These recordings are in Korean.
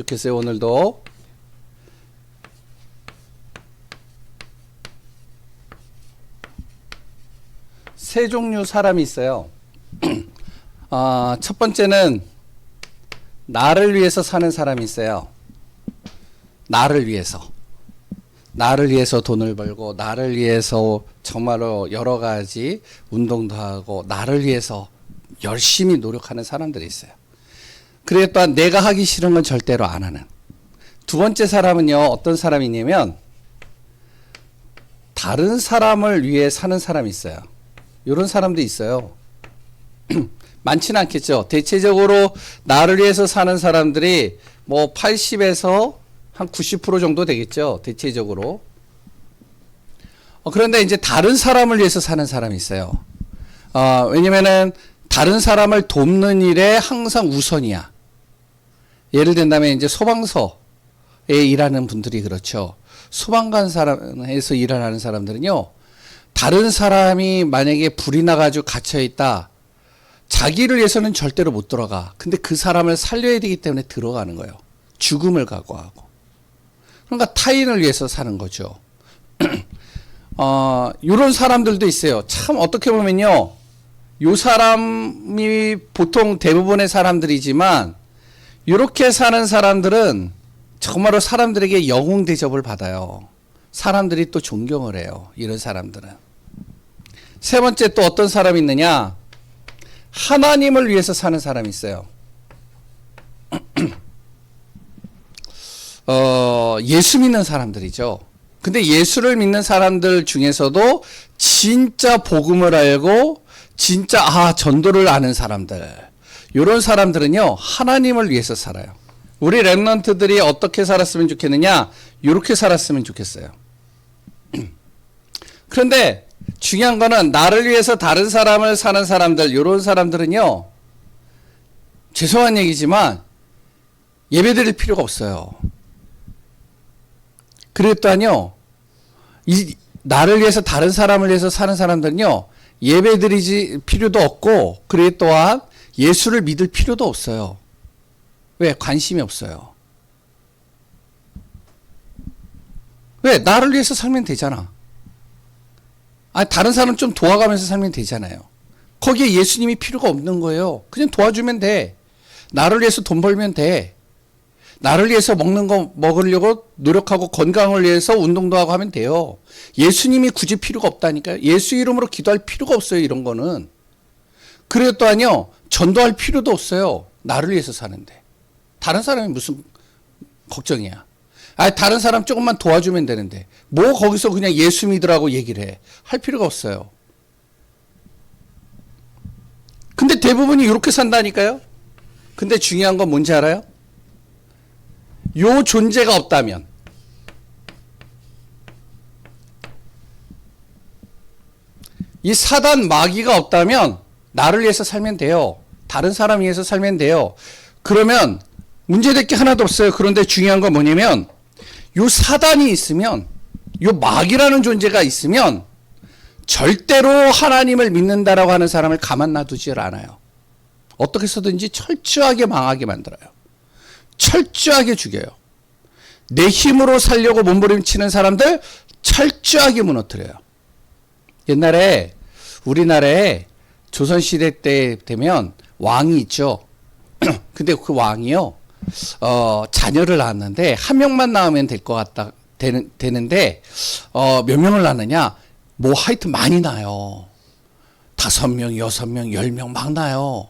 좋겠어요. 오늘도 세 종류 사람이 있어요. 첫 번째는 나를 위해서 사는 사람이 있어요. 나를 위해서 돈을 벌고, 나를 위해서 정말로 여러 가지 운동도 하고, 나를 위해서 열심히 노력하는 사람들이 있어요. 그래 또한 내가 하기 싫은 건 절대로 안 하는. 두 번째 사람은요, 어떤 사람이냐면 다른 사람을 위해 사는 사람이 있어요. 이런 사람도 있어요. 많지는 않겠죠. 대체적으로 나를 위해서 사는 사람들이 뭐 80에서 한 90% 정도 되겠죠. 대체적으로. 그런데 이제 다른 사람을 위해서 사는 사람이 있어요. 왜냐면은 다른 사람을 돕는 일에 항상 우선이야. 예를 든다면 이제 소방서에 일하는 분들이 그렇죠. 소방관에서 일하는 사람들은요, 다른 사람이 만약에 불이 나가지고 갇혀있다. 자기를 위해서는 절대로 못 들어가. 근데 그 사람을 살려야 되기 때문에 들어가는 거예요. 죽음을 각오하고. 그러니까 타인을 위해서 사는 거죠. 이런 사람들도 있어요. 참 어떻게 보면요, 요 사람이 보통 대부분의 사람들이지만 이렇게 사는 사람들은 정말로 사람들에게 영웅 대접을 받아요. 사람들이 또 존경을 해요. 이런 사람들은. 세 번째 또 어떤 사람이 있느냐? 하나님을 위해서 사는 사람이 있어요. 예수 믿는 사람들이죠. 근데 예수를 믿는 사람들 중에서도 진짜 복음을 알고 진짜 전도를 아는 사람들, 이런 사람들은요, 하나님을 위해서 살아요. 우리 렘넌트들이 어떻게 살았으면 좋겠느냐? 이렇게 살았으면 좋겠어요. 그런데 중요한 거는 나를 위해서 다른 사람을 사는 사람들, 이런 사람들은요, 죄송한 얘기지만 예배 드릴 필요가 없어요. 그리고 또한요, 나를 위해서 다른 사람을 위해서 사는 사람들은요, 예배 드리지 필요도 없고, 그리고 또한 예수를 믿을 필요도 없어요. 왜? 관심이 없어요. 왜? 나를 위해서 살면 되잖아. 다른 사람 좀 도와가면서 살면 되잖아요. 거기에 예수님이 필요가 없는 거예요. 그냥 도와주면 돼. 나를 위해서 돈 벌면 돼. 나를 위해서 먹는 거 먹으려고 노력하고 건강을 위해서 운동도 하고 하면 돼요. 예수님이 굳이 필요가 없다니까요. 예수 이름으로 기도할 필요가 없어요. 이런 거는. 그리고 또한요, 전도할 필요도 없어요. 나를 위해서 사는데. 다른 사람이 무슨 걱정이야. 다른 사람 조금만 도와주면 되는데 뭐 거기서 그냥 예수 믿으라고 얘기를 해. 할 필요가 없어요. 근데 대부분이 이렇게 산다니까요. 근데 중요한 건 뭔지 알아요? 요 존재가 없다면, 이 사단 마귀가 없다면 나를 위해서 살면 돼요. 다른 사람 위해서 살면 돼요. 그러면 문제될 게 하나도 없어요. 그런데 중요한 건 뭐냐면, 요 사단이 있으면, 요 마귀라는 존재가 있으면 절대로 하나님을 믿는다라고 하는 사람을 가만 놔두질 않아요. 어떻게 해서든지 철저하게 망하게 만들어요. 철저하게 죽여요. 내 힘으로 살려고 몸부림치는 사람들 철저하게 무너뜨려요. 옛날에 우리나라에 조선시대 때 되면 왕이 있죠. 근데 그 왕이요, 자녀를 낳았는데 한 명만 낳으면 될 것 같다 되는데 몇 명을 낳느냐? 뭐 하여튼 많이 낳아요. 5명, 6명, 10명 막 낳아요.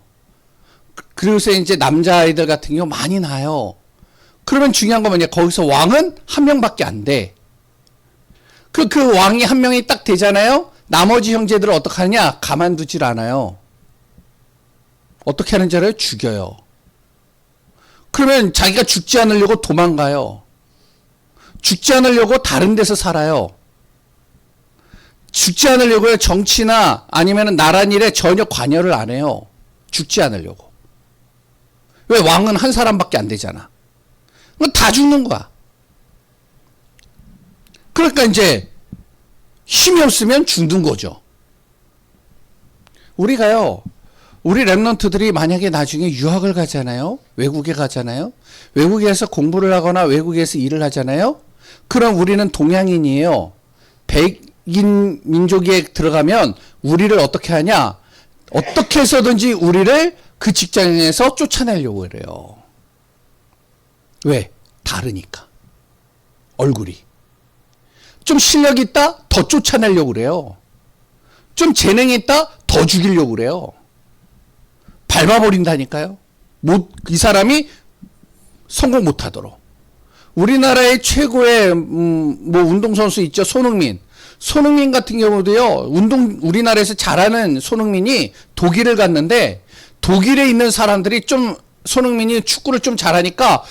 그래서 이제 남자아이들 같은 경우 많이 낳아요. 그러면 중요한 건 뭐냐? 거기서 왕은 한 명밖에 안 돼. 그 왕이 한 명이 딱 되잖아요? 나머지 형제들을 어떻게 하느냐? 가만두질 않아요. 어떻게 하는지 알아요? 죽여요. 그러면 자기가 죽지 않으려고 도망가요. 죽지 않으려고 다른 데서 살아요. 죽지 않으려고요, 정치나 아니면 나란 일에 전혀 관여를 안 해요. 죽지 않으려고. 왜? 왕은 한 사람밖에 안 되잖아. 다 죽는 거야. 그러니까 이제 힘이 없으면 죽는 거죠. 우리가요, 우리 랩런트들이 만약에 나중에 유학을 가잖아요. 외국에 가잖아요. 외국에서 공부를 하거나 외국에서 일을 하잖아요. 그럼 우리는 동양인이에요. 백인 민족에 들어가면 우리를 어떻게 하냐? 어떻게 해서든지 우리를 그 직장에서 쫓아내려고 그래요. 왜? 다르니까. 얼굴이. 좀 실력 있다? 더 쫓아내려고 그래요. 좀 재능이 있다? 더 죽이려고 그래요. 밟아버린다니까요. 이 사람이 성공 못하도록. 우리나라의 최고의 운동선수 있죠. 손흥민. 손흥민 같은 경우도요. 우리나라에서 잘하는 손흥민이 독일을 갔는데 독일에 있는 사람들이 좀 손흥민이 축구를 좀 잘하니까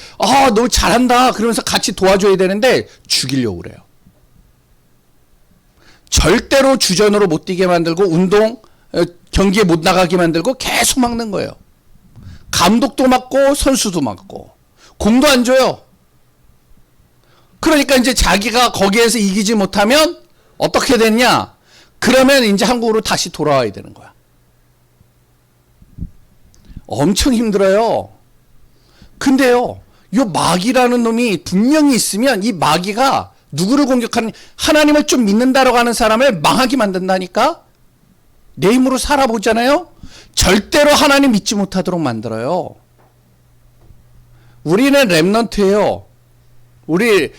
너 잘한다 그러면서 같이 도와줘야 되는데 죽이려고 그래요. 절대로 주전으로 못 뛰게 만들고 경기에 못 나가게 만들고 계속 막는 거예요. 감독도 막고 선수도 막고 공도 안 줘요. 그러니까 이제 자기가 거기에서 이기지 못하면 어떻게 됐냐? 그러면 이제 한국으로 다시 돌아와야 되는 거야. 엄청 힘들어요. 근데요, 요 마귀라는 놈이 분명히 있으면 이 마귀가 누구를 공격하는, 하나님을 좀 믿는다라고 하는 사람을 망하게 만든다니까? 내 힘으로 살아보잖아요? 절대로 하나님 믿지 못하도록 만들어요. 우리는 렘넌트예요. 우리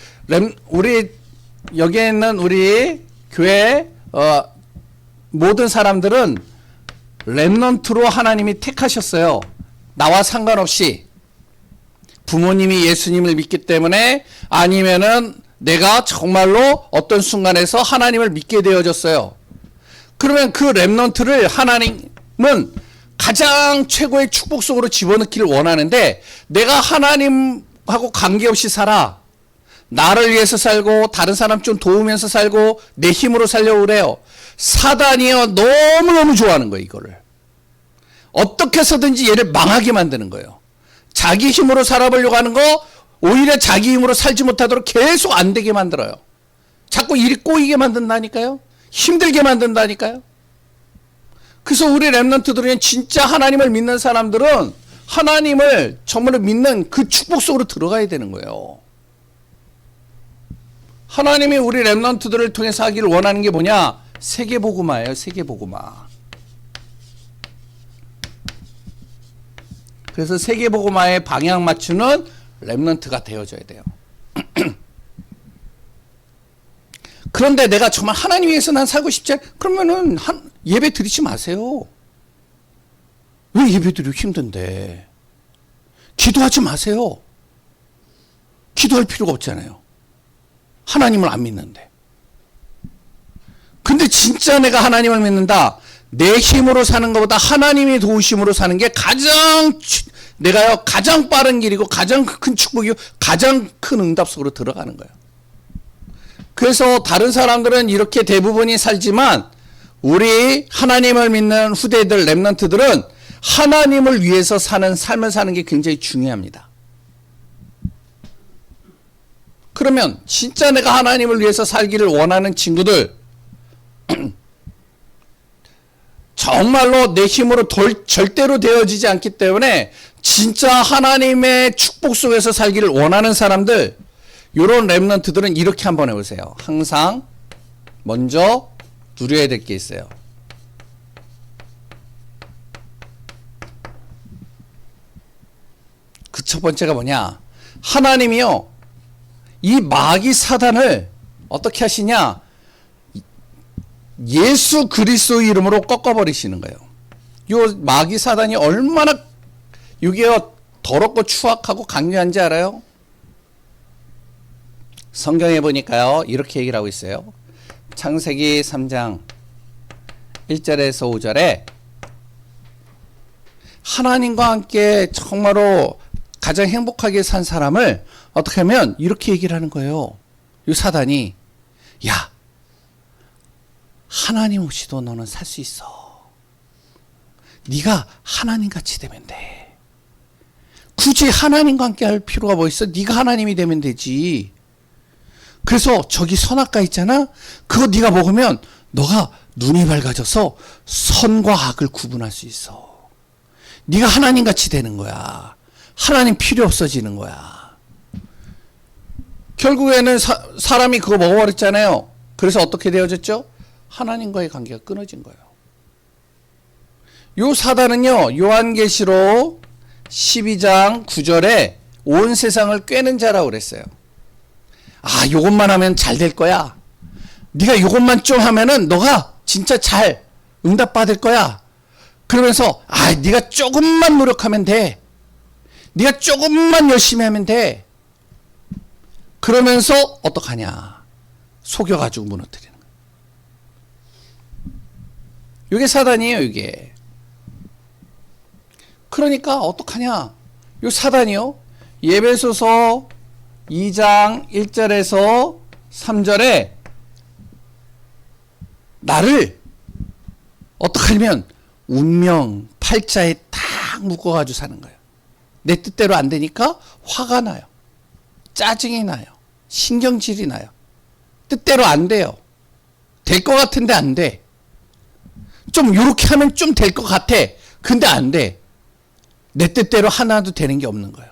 여기에 있는 우리 교회 모든 사람들은 렘넌트로 하나님이 택하셨어요. 나와 상관없이 부모님이 예수님을 믿기 때문에 아니면은 내가 정말로 어떤 순간에서 하나님을 믿게 되어졌어요. 그러면 그 렘넌트를 하나님은 가장 최고의 축복 속으로 집어넣기를 원하는데 내가 하나님하고 관계없이 살아. 나를 위해서 살고 다른 사람 좀 도우면서 살고 내 힘으로 살려고 그래요. 사단이요 너무너무 좋아하는 거예요. 이거를 어떻게 해서든지 얘를 망하게 만드는 거예요. 자기 힘으로 살아보려고 하는 거 오히려 자기 힘으로 살지 못하도록 계속 안 되게 만들어요. 자꾸 일이 꼬이게 만든다니까요. 힘들게 만든다니까요. 그래서 우리 렘넌트들은 진짜 하나님을 믿는 사람들은 하나님을 정말로 믿는 그 축복 속으로 들어가야 되는 거예요. 하나님이 우리 렘넌트들을 통해서 하기를 원하는 게 뭐냐? 세계복음화예요. 세계복음화. 그래서 세계복음화의 방향 맞추는 렘넌트가 되어져야 돼요. 그런데 내가 정말 하나님 위해서 난 살고 싶지 않, 그러면은 예배 드리지 마세요. 왜 예배 드리기 힘든데? 기도하지 마세요. 기도할 필요가 없잖아요. 하나님을 안 믿는데. 근데 진짜 내가 하나님을 믿는다. 내 힘으로 사는 것보다 하나님의 도우심으로 사는 게 내가요, 가장 빠른 길이고 가장 큰 축복이고 가장 큰 응답 속으로 들어가는 거예요. 그래서 다른 사람들은 이렇게 대부분이 살지만 우리 하나님을 믿는 후대들, 렘넌트들은 하나님을 위해서 사는 삶을 사는 게 굉장히 중요합니다. 그러면 진짜 내가 하나님을 위해서 살기를 원하는 친구들, 정말로 내 힘으로 절대로 되어지지 않기 때문에 진짜 하나님의 축복 속에서 살기를 원하는 사람들, 요런 렘넌트들은 이렇게 한번 해보세요. 항상 먼저 누려야 될 게 있어요. 그 첫 번째가 뭐냐? 하나님이요, 이 마귀 사단을 어떻게 하시냐? 예수 그리스도 이름으로 꺾어버리시는 거예요. 요 마귀 사단이 얼마나 이게 더럽고 추악하고 강렬한지 알아요? 성경에 보니까요, 이렇게 얘기를 하고 있어요. 창세기 3장 1절에서 5절에 하나님과 함께 정말로 가장 행복하게 산 사람을 어떻게 하면 이렇게 얘기를 하는 거예요. 이 사단이, 야, 하나님 없이도 너는 살 수 있어. 네가 하나님같이 되면 돼. 굳이 하나님과 함께 할 필요가 뭐 있어? 네가 하나님이 되면 되지. 그래서 저기 선악과 있잖아? 그거 네가 먹으면 너가 눈이 밝아져서 선과 악을 구분할 수 있어. 네가 하나님 같이 되는 거야. 하나님 필요 없어지는 거야. 결국에는 사람이 그거 먹어버렸잖아요. 그래서 어떻게 되어졌죠? 하나님과의 관계가 끊어진 거예요. 요 사단은요, 요한계시록 12장 9절에 온 세상을 꿰는 자라고 그랬어요. 아, 요것만 하면 잘 될 거야. 네가 요것만 좀 하면은 너가 진짜 잘 응답받을 거야. 그러면서 아, 네가 조금만 노력하면 돼. 네가 조금만 열심히 하면 돼. 그러면서 어떡하냐? 속여가지고 무너뜨리는 거예요. 이게 사단이에요, 이게. 그러니까 어떡하냐? 요 사단이요. 예배소서 2장 1절에서 3절에 나를 어떡하냐면 운명 팔자에 딱 묶어가지고 사는 거예요. 내 뜻대로 안 되니까 화가 나요. 짜증이 나요. 신경질이 나요. 뜻대로 안 돼요. 될 것 같은데 안 돼. 좀 요렇게 하면 좀 될 것 같아. 근데 안 돼. 내 뜻대로 하나도 되는 게 없는 거예요.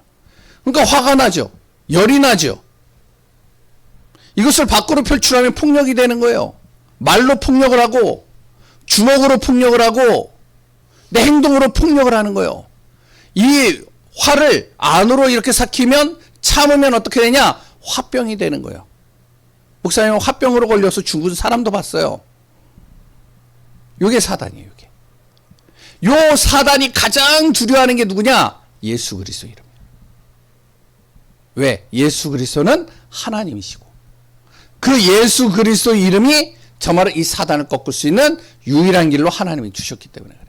그러니까 화가 나죠. 열이 나죠. 이것을 밖으로 표출하면 폭력이 되는 거예요. 말로 폭력을 하고 주먹으로 폭력을 하고 내 행동으로 폭력을 하는 거예요. 이 화를 안으로 이렇게 삭히면 참으면 어떻게 되냐? 화병이 되는 거예요. 목사님은 화병으로 걸려서 죽은 사람도 봤어요. 이게 사단이에요. 이게. 요 사단이 가장 두려워하는 게 누구냐? 예수 그리스도 이름. 왜? 예수 그리스도는 하나님이시고 그 예수 그리스도 이름이 정말로 이 사단을 꺾을 수 있는 유일한 길로 하나님이 주셨기 때문에 그래요.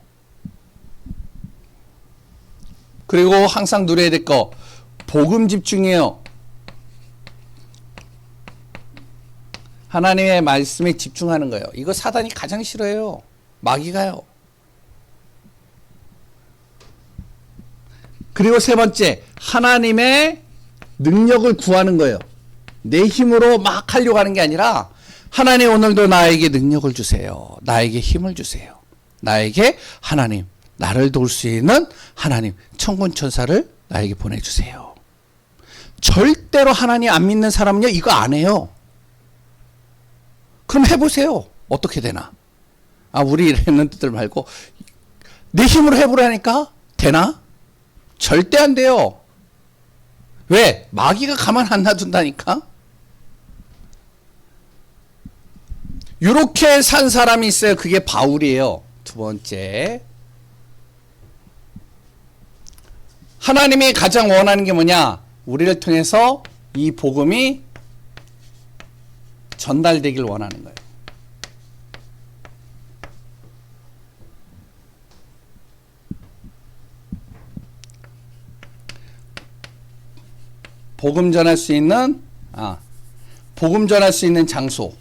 그리고 항상 누려야 될 거 복음 집중이에요. 하나님의 말씀에 집중하는 거예요. 이거 사단이 가장 싫어해요. 마귀가요. 그리고 세 번째, 하나님의 능력을 구하는 거예요. 내 힘으로 막 하려고 하는 게 아니라 하나님 오늘도 나에게 능력을 주세요. 나에게 힘을 주세요. 나에게 하나님, 나를 도울 수 있는 하나님, 천군 천사를 나에게 보내주세요. 절대로 하나님 안 믿는 사람은요, 이거 안 해요. 그럼 해보세요. 어떻게 되나? 아, 우리 랩런트들 말고 내 힘으로 해보라니까? 되나? 절대 안 돼요. 왜? 마귀가 가만 안 놔둔다니까? 이렇게 산 사람이 있어요. 그게 바울이에요. 두 번째. 하나님이 가장 원하는 게 뭐냐? 우리를 통해서 이 복음이 전달되길 원하는 거예요. 복음 전할 수 있는 장소.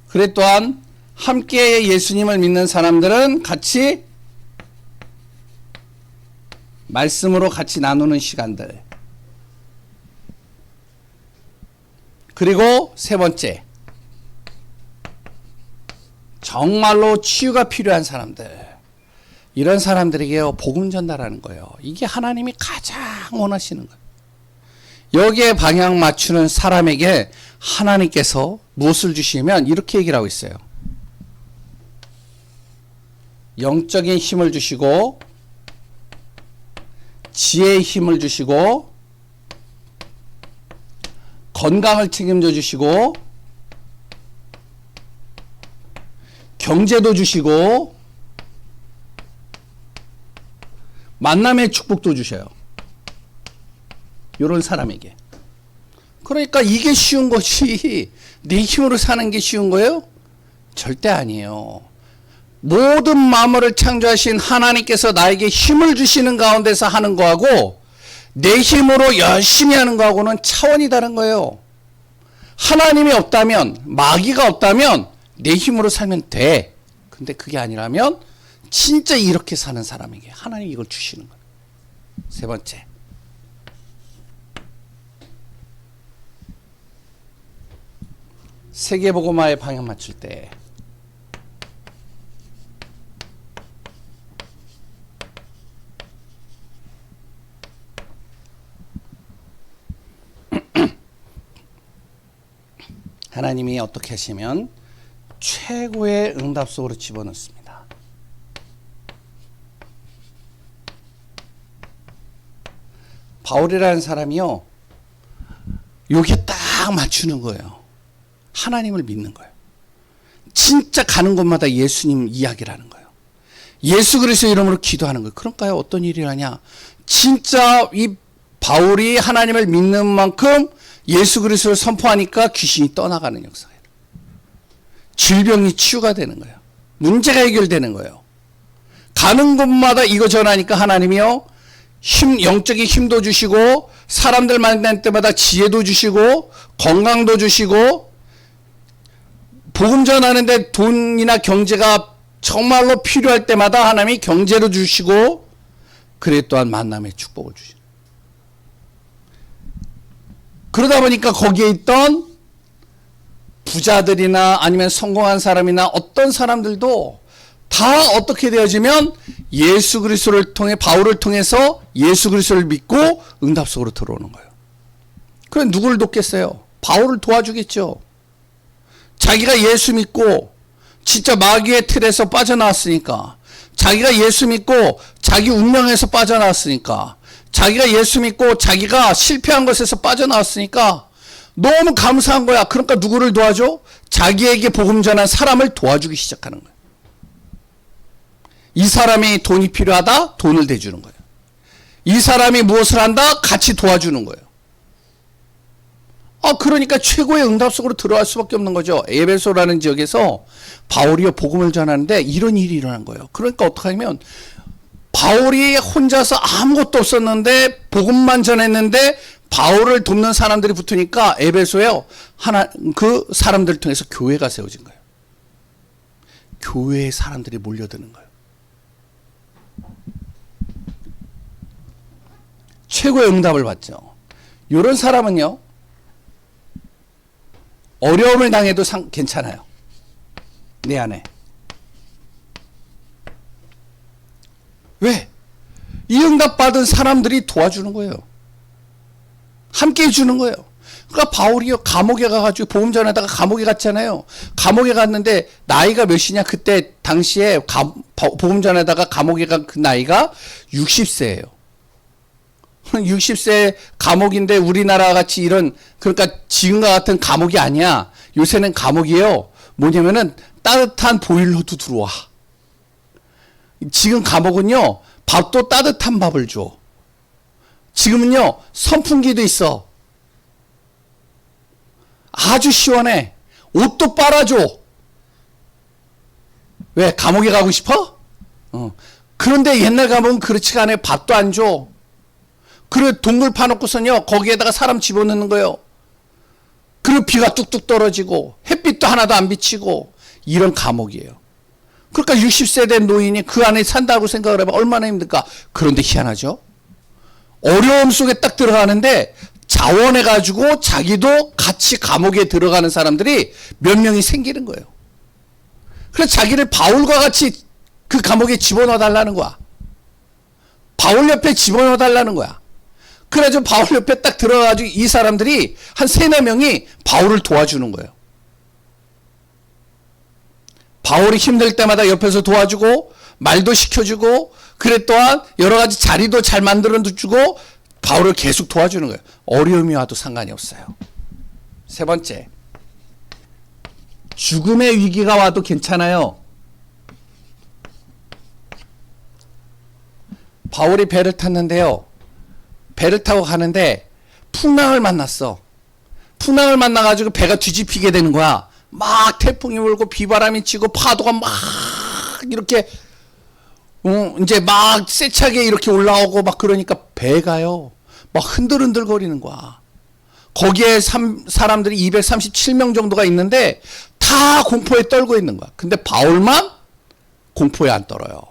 그래 또한 함께 예수님을 믿는 사람들은 같이 말씀으로 같이 나누는 시간들. 그리고 세 번째, 정말로 치유가 필요한 사람들. 이런 사람들에게요, 복음 전달하는 거예요. 이게 하나님이 가장 원하시는 거예요. 여기에 방향 맞추는 사람에게 하나님께서 무엇을 주시면 이렇게 얘기를 하고 있어요. 영적인 힘을 주시고 지혜의 힘을 주시고 건강을 책임져 주시고 경제도 주시고 만남의 축복도 주셔요. 이런 사람에게. 그러니까 이게 쉬운 것이 내 힘으로 사는 게 쉬운 거예요? 절대 아니에요. 모든 만물을 창조하신 하나님께서 나에게 힘을 주시는 가운데서 하는 거하고 내 힘으로 열심히 하는 거하고는 차원이 다른 거예요. 하나님이 없다면, 마귀가 없다면 내 힘으로 살면 돼. 근데 그게 아니라면 진짜 이렇게 사는 사람에게 하나님이 이걸 주시는 거예요. 세 번째. 세계복음화에 방향 맞출 때 하나님이 어떻게 하시면 최고의 응답 속으로 집어넣습니다. 바울이라는 사람이요, 여기에 딱 맞추는 거예요. 하나님을 믿는 거예요. 진짜 가는 곳마다 예수님 이야기를 하는 거예요. 예수 그리스도 이름으로 기도하는 거예요. 그러니까요, 어떤 일이 하냐, 진짜 이 바울이 하나님을 믿는 만큼 예수 그리스도를 선포하니까 귀신이 떠나가는 역사예요. 질병이 치유가 되는 거예요. 문제가 해결되는 거예요. 가는 곳마다 이거 전하니까 하나님이요, 영적인 힘도 주시고, 사람들 만날 때마다 지혜도 주시고, 건강도 주시고, 복음 전하는데 돈이나 경제가 정말로 필요할 때마다 하나님이 경제로 주시고, 그래 또한 만남의 축복을 주시고. 그러다 보니까 거기에 있던 부자들이나 아니면 성공한 사람이나 어떤 사람들도 다 어떻게 되어지면 예수 그리스도를 통해, 바울을 통해서 예수 그리스도를 믿고 응답 속으로 들어오는 거예요. 그럼 누구를 돕겠어요? 바울을 도와주겠죠. 자기가 예수 믿고 진짜 마귀의 틀에서 빠져나왔으니까, 자기가 예수 믿고 자기 운명에서 빠져나왔으니까, 자기가 예수 믿고 자기가 실패한 것에서 빠져나왔으니까 너무 감사한 거야. 그러니까 누구를 도와줘? 자기에게 복음 전한 사람을 도와주기 시작하는 거예요. 이 사람이 돈이 필요하다? 돈을 대주는 거예요. 이 사람이 무엇을 한다? 같이 도와주는 거예요. 그러니까 최고의 응답 속으로 들어갈 수밖에 없는 거죠. 에베소라는 지역에서 바울이 복음을 전하는데 이런 일이 일어난 거예요. 그러니까 어떡하냐면, 바울이 혼자서 아무것도 없었는데 복음만 전했는데 바울을 돕는 사람들이 붙으니까 에베소에 그 사람들을 통해서 교회가 세워진 거예요. 교회에 사람들이 몰려드는 거예요. 최고의 응답을 받죠. 이런 사람은요, 어려움을 당해도 괜찮아요. 내 안에. 왜? 이 응답 받은 사람들이 도와주는 거예요. 함께 해주는 거예요. 그러니까 바울이요, 감옥에 가가지고 복음 전하다가 감옥에 갔잖아요. 감옥에 갔는데 나이가 몇이냐? 그때 당시에 복음 전하다가 감옥에 간 그 나이가 60세예요. 60세 감옥인데 우리나라 같이 이런, 그러니까 지금과 같은 감옥이 아니야. 요새는 감옥이에요. 뭐냐면은 따뜻한 보일러도 들어와. 지금 감옥은요, 밥도 따뜻한 밥을 줘. 지금은요, 선풍기도 있어. 아주 시원해. 옷도 빨아줘. 왜? 감옥에 가고 싶어? 그런데 옛날 감옥은 그렇지가 않아요. 밥도 안 줘. 그리고 동굴 파놓고선요, 거기에다가 사람 집어넣는 거예요. 그리고 비가 뚝뚝 떨어지고 햇빛도 하나도 안 비치고, 이런 감옥이에요. 그러니까 60세 된 노인이 그 안에 산다고 생각을 해봐. 얼마나 힘들까? 그런데 희한하죠? 어려움 속에 딱 들어가는데 자원해가지고 자기도 같이 감옥에 들어가는 사람들이 몇 명이 생기는 거예요. 그래서 자기를 바울과 같이 그 감옥에 집어넣어 달라는 거야. 바울 옆에 집어넣어 달라는 거야. 그래가지고 바울 옆에 딱 들어가가지고 이 사람들이 한 3-4명이 바울을 도와주는 거예요. 바울이 힘들 때마다 옆에서 도와주고, 말도 시켜주고, 그래 또한 여러 가지 자리도 잘 만들어주고, 바울을 계속 도와주는 거예요. 어려움이 와도 상관이 없어요. 3번째, 죽음의 위기가 와도 괜찮아요. 바울이 배를 탔는데요, 배를 타고 가는데 풍랑을 만났어. 풍랑을 만나가지고 배가 뒤집히게 되는 거야. 막 태풍이 불고 비바람이 치고 파도가 막 이렇게 이제 막 세차게 이렇게 올라오고 막, 그러니까 배가요 막 흔들흔들 거리는 거야. 거기에 사람들이 237명 정도가 있는데 다 공포에 떨고 있는 거야. 근데 바울만 공포에 안 떨어요.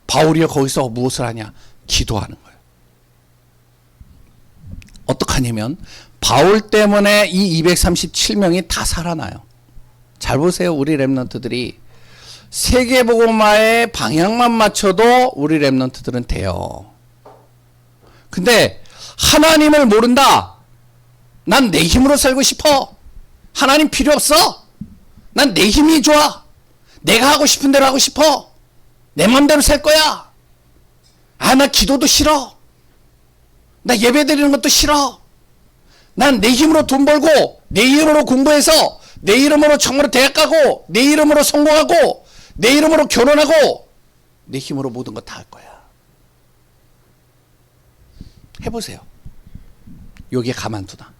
바울이요, 거기서 무엇을 하냐? 기도하는 거예요. 어떡하냐면, 바울 때문에 이 237명이 다 살아나요. 잘 보세요. 우리 랩런트들이 세계복음화의 방향만 맞춰도 우리 랩런트들은 돼요. 근데 하나님을 모른다. 난 내 힘으로 살고 싶어. 하나님 필요 없어. 난 내 힘이 좋아. 내가 하고 싶은 대로 하고 싶어. 내 맘대로 살 거야. 아, 나 기도도 싫어. 나 예배 드리는 것도 싫어. 난 내 힘으로 돈 벌고, 내 이름으로 공부해서, 내 이름으로 정말로 대학 가고, 내 이름으로 성공하고, 내 이름으로 결혼하고, 내 힘으로 모든 거 다 할 거야. 해보세요. 여기에 가만두나.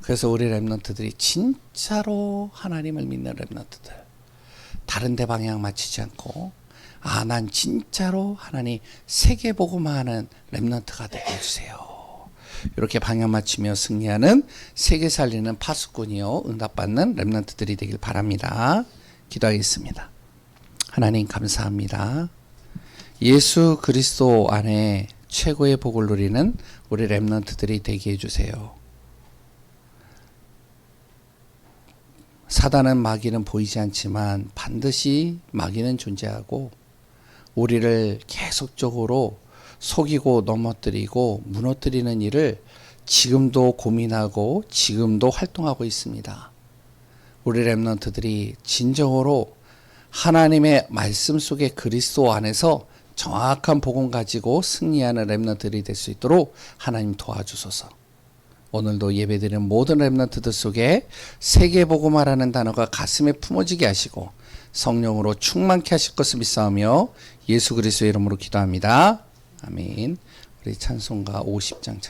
그래서 우리 렘넌트들이 진짜로 하나님을 믿는 렘넌트들, 다른 데 방향 맞추지 않고, 아, 난 진짜로 하나님 세계복음화 하는 렘넌트가 되게 해주세요. 이렇게 방향 맞추며 승리하는 세계 살리는 파수꾼이요 응답받는 렘넌트들이 되길 바랍니다. 기도하겠습니다. 하나님 감사합니다. 예수 그리스도 안에 최고의 복을 누리는 우리 렘넌트들이 되게 해주세요. 사단은 마귀는 보이지 않지만 반드시 마귀는 존재하고 우리를 계속적으로 속이고 넘어뜨리고 무너뜨리는 일을 지금도 고민하고 지금도 활동하고 있습니다. 우리 렘넌트들이 진정으로 하나님의 말씀 속에 그리스도 안에서 정확한 복음 가지고 승리하는 렘넌트들이 될 수 있도록 하나님 도와주소서. 오늘도 예배드리는 모든 렘넌트들 속에 세계복음화라는 단어가 가슴에 품어지게 하시고 성령으로 충만케 하실 것을 믿사오며 예수 그리스도의 이름으로 기도합니다. 아멘. 우리 찬송가 50장